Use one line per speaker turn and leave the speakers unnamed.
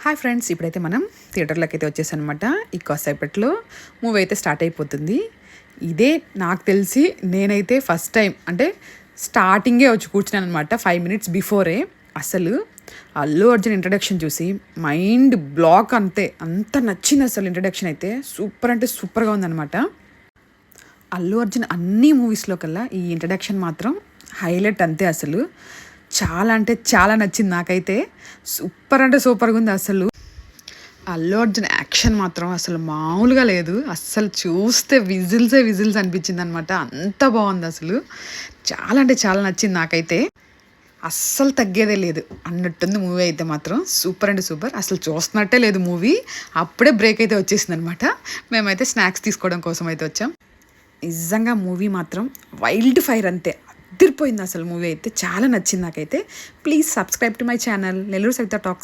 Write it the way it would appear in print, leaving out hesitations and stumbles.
Hi friends, ఇప్పుడైతే మనం థియేటర్లోకి అయితే వచ్చేసానమాట. ఈ కాసేపట్లో మూవీ అయితే స్టార్ట్ అయిపోతుంది. ఇదే నాకు తెలిసి నేనైతే ఫస్ట్ టైం అంటే స్టార్టింగే వచ్చి కూర్చున్నాను అనమాట. 5 minutes బిఫోరే. అసలు అల్లు అర్జున్ ఇంట్రడక్షన్ చూసి మైండ్ బ్లాక్. అంత నచ్చింది అసలు. ఇంట్రడక్షన్ అయితే సూపర్ అంటే సూపర్గా ఉందన్నమాట. అల్లు అర్జున్ అన్ని మూవీస్లో కల్లా ఈ ఇంట్రడక్షన్ మాత్రం హైలైట్ అంతే. అసలు చాలా అంటే చాలా నచ్చింది నాకైతే. సూపర్ అంటే సూపర్గా ఉంది అసలు. అల్లు అర్జున్ యాక్షన్ మాత్రం అసలు మామూలుగా లేదు. అస్సలు చూస్తే విజిల్స్ అనిపించింది అనమాట. అంత బాగుంది అసలు. చాలా అంటే చాలా నచ్చింది నాకైతే. అస్సలు తగ్గేదే లేదు అన్నట్టుంది మూవీ అయితే మాత్రం. సూపర్ అంటే సూపర్. అసలు చూస్తున్నట్టే లేదు మూవీ. అప్పుడే బ్రేక్ అయితే వచ్చేసింది అనమాట. మేమైతే స్నాక్స్ తీసుకోవడం కోసం అయితే వచ్చాం. నిజంగా మూవీ మాత్రం వైల్డ్ ఫైర్ అంతే. అదిరిపోయింది అసలు మూవీ అయితే. చాలా నచ్చింది నాకైతే. Please subscribe to my channel Nellore Savitha talks.